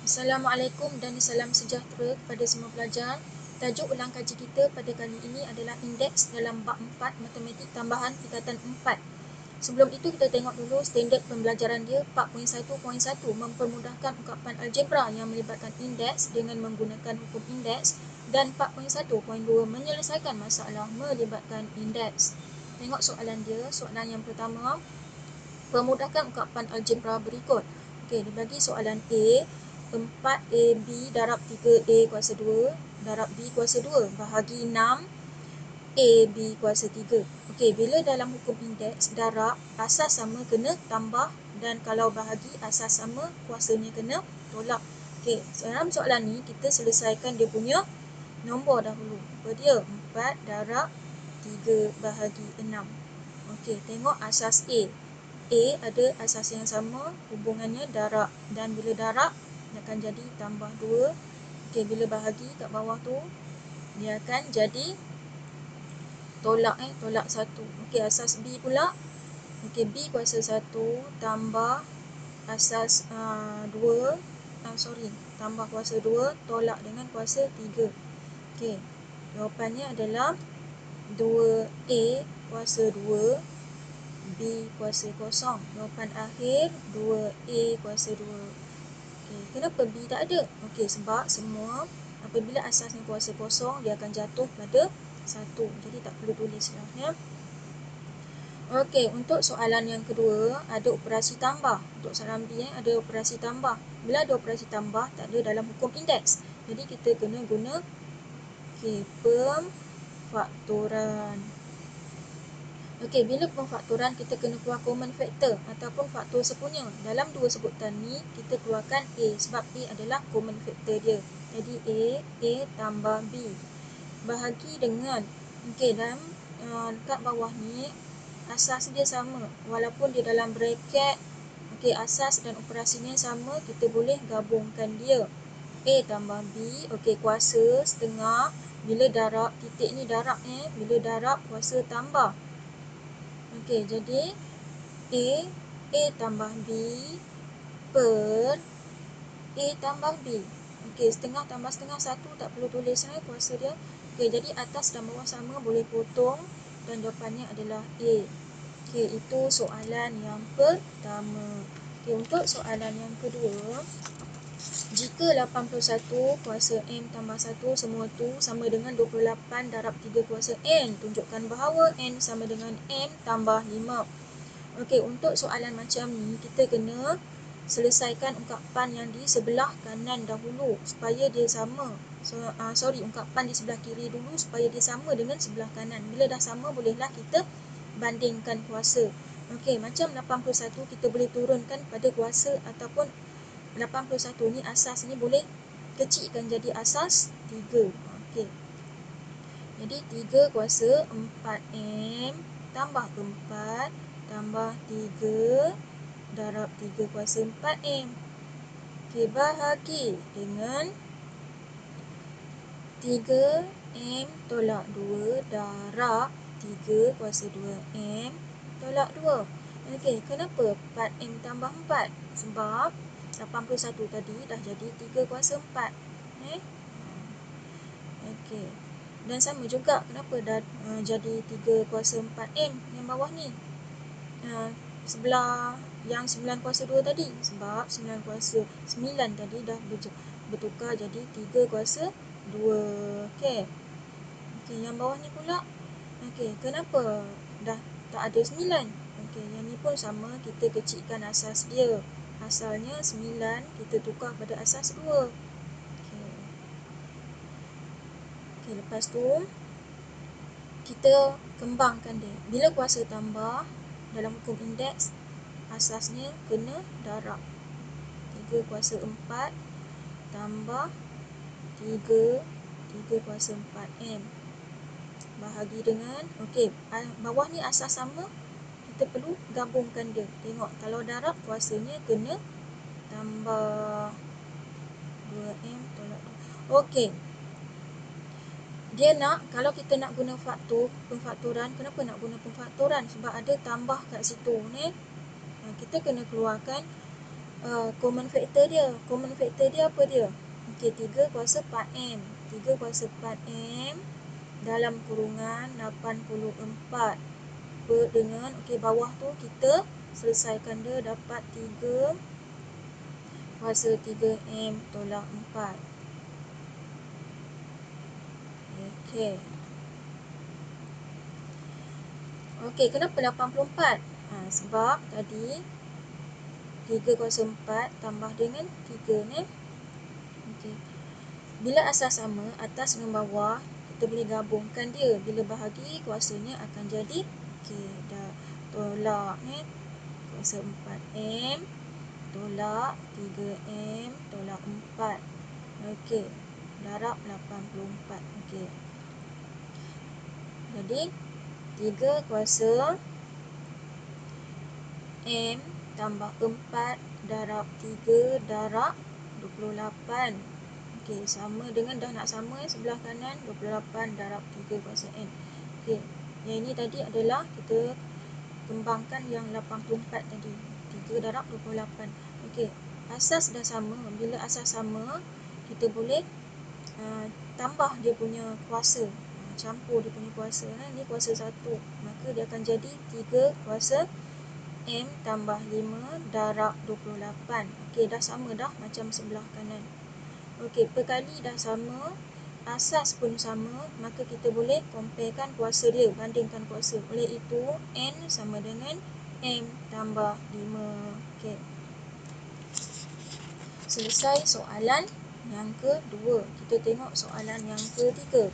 Assalamualaikum dan salam sejahtera kepada semua pelajar. Tajuk ulang kaji kita pada kali ini adalah indeks dalam bab 4 matematik tambahan tingkatan 4. Sebelum itu kita tengok dulu standard pembelajaran dia 4.1.1 mempermudahkan ungkapan algebra yang melibatkan indeks dengan menggunakan hukum indeks, dan 4.1.2 menyelesaikan masalah melibatkan indeks. Tengok soalan dia. Soalan yang pertama, permudahkan ungkapan algebra berikut. Okey, dibagi soalan A, 4AB darab 3A kuasa 2 darab B kuasa 2 bahagi 6AB kuasa 3. Okey, bila dalam hukum indeks darab asas sama kena tambah, dan kalau bahagi asas sama kuasanya kena tolak. Okey, dalam soalan ni kita selesaikan dia punya nombor dahulu. Apa dia? 4 darab 3 bahagi 6. Okey, tengok asas A. A ada asas yang sama, hubungannya darab, dan bila darab dia akan jadi tambah 2. Okey, bila bahagi kat bawah tu dia akan jadi tolak tolak 1. Okey, asas B pula. Okey, B kuasa 1 tambah asas 2 tambah kuasa 2 tolak dengan kuasa 3. Okey, jawapannya adalah 2A kuasa 2 B kuasa 0. Jawapan akhir 2A kuasa 2. Okey, kenapa B tak ada? Okey, sebab semua apabila asasnya kuasa 0 dia akan jatuh pada 1. Jadi tak perlu tulis dah ya. Okey, untuk soalan yang kedua ada operasi tambah. Untuk soalan B ada operasi tambah. Bila ada operasi tambah tak ada dalam hukum indeks. Jadi kita kena guna pemfaktoran. Okey, bila pemfaktoran kita kena keluar common factor ataupun faktor sepunya. Dalam dua sebutan ni kita keluarkan A sebab A adalah common factor dia. Jadi A tambah B bahagi dengan, okey, dalam kat bawah ni asas dia sama walaupun dia dalam bracket. Okey, asas dan operasinya sama, kita boleh gabungkan dia. A tambah B, okey, kuasa setengah, bila darab titik ni darab bila darab kuasa tambah. Okey, jadi A tambah B per A tambah B. Okey, setengah tambah setengah 1 tak perlu tulis kuasa dia. Okey, jadi atas dan bawah sama boleh potong dan jawapannya adalah A. Okey, itu soalan yang pertama. Okey, untuk soalan yang kedua, jika 81 kuasa M tambah 1 semua tu sama dengan 28 darab 3 kuasa N, tunjukkan bahawa N sama dengan M tambah 5. Okey, untuk soalan macam ni kita kena selesaikan ungkapan yang di sebelah kanan dahulu supaya dia sama. Ungkapan di sebelah kiri dulu supaya dia sama dengan sebelah kanan. Bila dah sama bolehlah kita bandingkan kuasa. Okey, macam 81 kita boleh turunkan pada kuasa ataupun 81 ni asas ni boleh kecilkan jadi asas 3. Okey. Jadi 3 kuasa 4M tambah 4 tambah 3 darab 3 kuasa 4M. Okey, bahagi dengan 3M tolak 2 darab 3 kuasa 2M tolak 2. Okey, kenapa 4M tambah 4? Sebab 81 tadi dah jadi 3 kuasa 4. Okey. Dan sama juga kenapa dah jadi 3 kuasa 4M yang bawah ni. Sebelah yang 9 kuasa 2 tadi. Sebab 9 kuasa 9 tadi dah bertukar jadi 3 kuasa 2. Okey. Okey, yang bawah ni pula. Okey, kenapa dah tak ada 9? Okey, yang ni pun sama, kita kecilkan asas dia. Asalnya 9, kita tukar pada asas 2. Okey, lepas tu kita kembangkan dia. Bila kuasa tambah dalam hukum indeks, asasnya kena darab. 3 kuasa 4 tambah 3 kuasa 4M bahagi dengan, okey, bawah ni asas sama, kita perlu gabungkan dia. Tengok, kalau darab kuasanya kena tambah 2M tolak 2. Okey, dia nak, kalau kita nak guna pemfaktoran, kenapa nak guna pemfaktoran? Sebab ada tambah kat situ ni. Kita kena keluarkan common factor dia apa dia? Okey, 3 kuasa 4M. 3 kuasa 4M dalam kurungan 84 per dengan, okey, bawah tu kita selesaikan dia dapat 3 kuasa 3M tolak 4. Okey. Okey, kenapa 84? Sebab tadi 3 kuasa 4 tambah dengan 3 ni. Okey. Bila asas sama, atas dengan bawah, kita boleh gabungkan dia. Bila bahagi, kuasanya akan jadi, okey, dah tolak ni, kuasa 4M tolak 3M tolak 4. Okey, darab 84. Okey. Jadi 3 kuasa M tambah 4 darab 3 darab 28. Okey, sama dengan dah nak sama sebelah kanan, 28 darab 3 kuasa N. Okey, yang ini tadi adalah kita kembangkan yang 84 tadi. 3 darab 28. Okey, asas dah sama. Bila asas sama, kita boleh tambah dia punya kuasa. Campur dia punya kuasa. Ini kuasa 1. Maka dia akan jadi 3 kuasa M tambah 5 darab 28. Okey, dah sama dah macam sebelah kanan. Okey, perkali dah sama, asas pun sama, maka kita boleh comparekan kuasa dia, bandingkan kuasa. Oleh itu, N sama dengan M tambah 5. Okey. Selesai soalan yang kedua. Kita tengok soalan yang ketiga.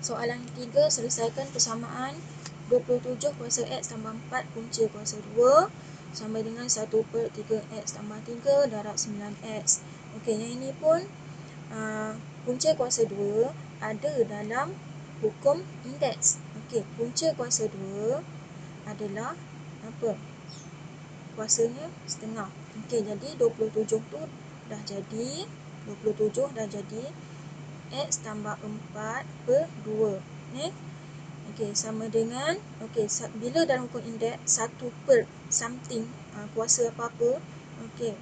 Soalan ketiga, selesaikan persamaan 27 kuasa X tambah 4 punca kuasa 2 sama dengan 1 per 3X tambah 3 darab 9X. Okey, yang ini pun punca kuasa 2 ada dalam hukum indeks. Okey, punca kuasa 2 adalah apa? Kuasanya setengah. Okey, jadi 27 tu dah jadi, 27 dah jadi X tambah 4 per 2. Ni. Okey, sama dengan, okey, bila dalam hukum indeks 1 per something, kuasa apa-apa, okey,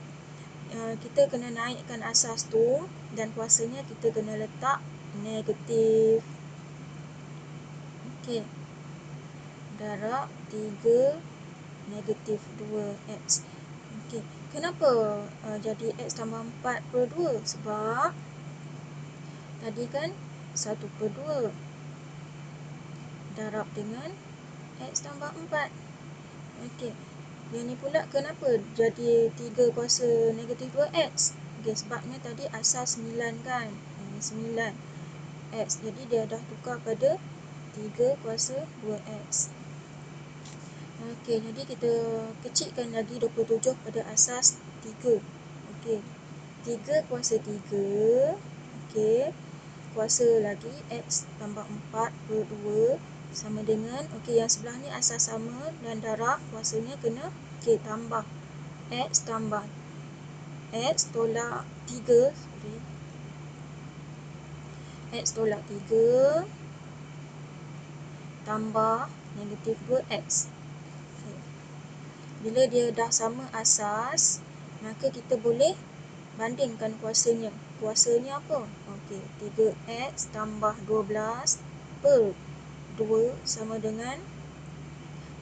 kita kena naikkan asas tu dan kuasanya kita kena letak negatif. Okey. Darab 3 negatif 2X. Okey. Kenapa jadi X tambah 4 per 2? Sebab tadi kan 1 per 2 darab dengan X tambah 4. Okey. Yang ni pula kenapa jadi 3 kuasa negatif 2X? Okey, sebabnya tadi asas 9 kan. 9X. Jadi dia dah tukar pada 3 kuasa 2X. Okey, jadi kita kecilkan lagi 27 pada asas 3. Okey. 3 kuasa 3. Okey. Kuasa lagi X tambah 4 per 2 sama dengan, okey, yang sebelah ni asas sama dan darab, kuasanya kena, okey, tambah X tambah X tolak 3, sorry, X tolak 3 tambah negatif 2X. Okay. Bila dia dah sama asas, maka kita boleh bandingkan kuasanya. Kuasanya apa? Okey, 3X tambah 12 per 2 sama dengan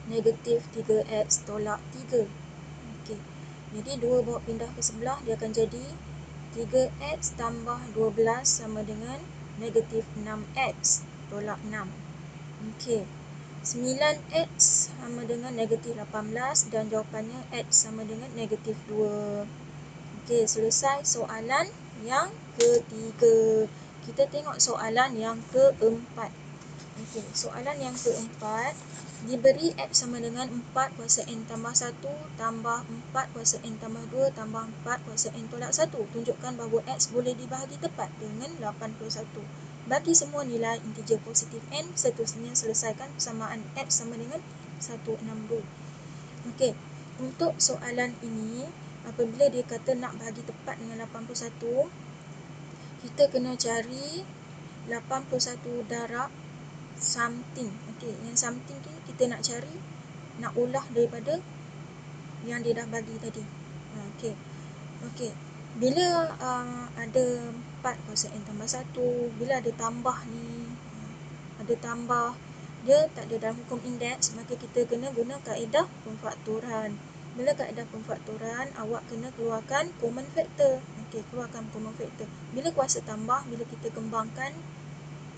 negatif 3X tolak 3. Okey. Jadi 2 bawa pindah ke sebelah, dia akan jadi 3X tambah 12 sama dengan negatif 6X tolak 6. Okey. 9X sama dengan negatif 18 dan jawapannya X sama dengan negatif 2. Okey, selesai soalan yang ketiga. Kita tengok soalan yang keempat. Okey, soalan yang keempat, diberi X sama dengan 4 kuasa N tambah 1 tambah 4 kuasa N tambah 2 tambah 4 kuasa N tolak 1. Tunjukkan bahawa X boleh dibahagi tepat dengan 81. Bagi semua nilai integer positif N, seterusnya selesaikan persamaan X sama dengan 162. Okey, untuk soalan ini, apabila dia kata nak bahagi tepat dengan 81, kita kena cari 81 darab something. Okey, yang something ni kita nak cari, nak ulah daripada yang dia dah bagi tadi. Okey. Okey. Bila ada 4 kuasa N tambah 1, bila ada tambah ni, ada tambah, dia tak ada dalam hukum indeks, maka kita kena guna kaedah pemfaktoran. Bila kaedah pemfaktoran, awak kena keluarkan common factor. Okey, keluarkan common factor. Bila kuasa tambah, bila kita kembangkan,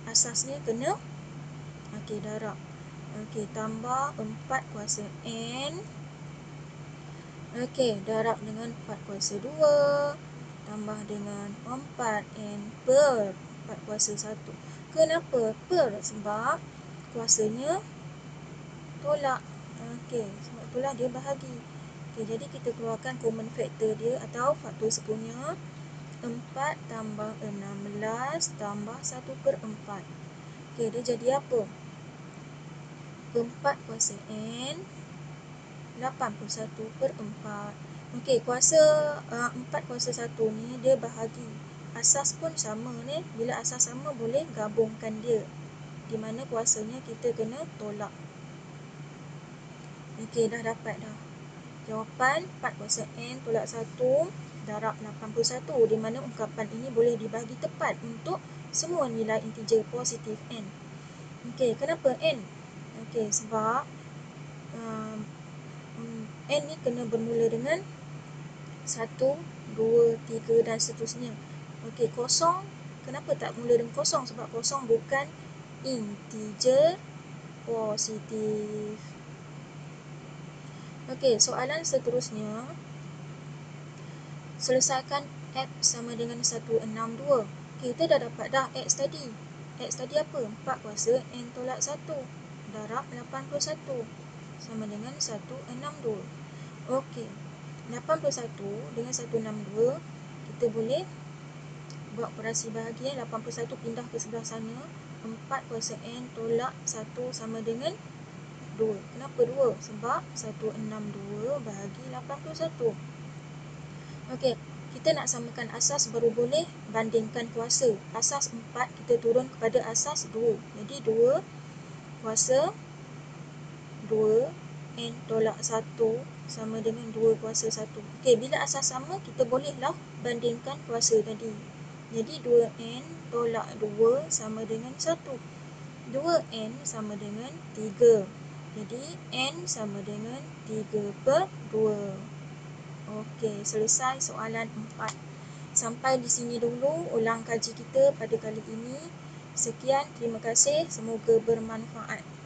asasnya kena, okey, darab. Okey, tambah 4 kuasa N. Okey, darab dengan 4 kuasa 2, tambah dengan 4N per 4 kuasa 1. Kenapa per? Sebab kuasanya tolak. Okey, sebab itulah dia bahagi. Okey, jadi kita keluarkan common factor dia atau faktor sekunya. 4 tambah 16 tambah 1 per 4. Okey, dia jadi apa? 4 kuasa N 81 per 4. Okey, kuasa 4 kuasa 1 ni dia bahagi. Asas pun sama ni. Bila asas sama boleh gabungkan dia. Di mana kuasanya kita kena tolak. Okey, dah dapat dah. Jawapan 4 kuasa N tolak 1 darab 81. Di mana ungkapan ini boleh dibagi tepat untuk semua nilai integer positif N. Okey, kenapa N? Okey, sebab N ni kena bermula dengan 1, 2, 3 dan seterusnya. Okey, kosong. Kenapa tak mula dengan kosong? Sebab kosong bukan integer positif. Okey, soalan seterusnya. Selesaikan X sama dengan 162. Kita dah dapat dah X tadi. X tadi apa? 4 kuasa N tolak 1 darab 81 sama dengan 162. Okey, 81 dengan 162, kita boleh buat operasi bahagi. 81 pindah ke sebelah sana. 4 kuasa N tolak 1 sama dengan 2. Kenapa 2? Sebab 162 bahagi 81. Okey, kita nak samakan asas baru boleh bandingkan kuasa. Asas 4 kita turun kepada asas 2. Jadi 2 kuasa 2 N tolak 1 sama dengan 2 kuasa 1. Okey, bila asas sama, kita bolehlah bandingkan kuasa tadi. Jadi 2N tolak 2 sama dengan 1. 2N sama dengan 3. Jadi N sama dengan 3 per 2. Okey, selesai soalan 4. Sampai di sini dulu ulang kaji kita pada kali ini. Sekian, terima kasih. Semoga bermanfaat.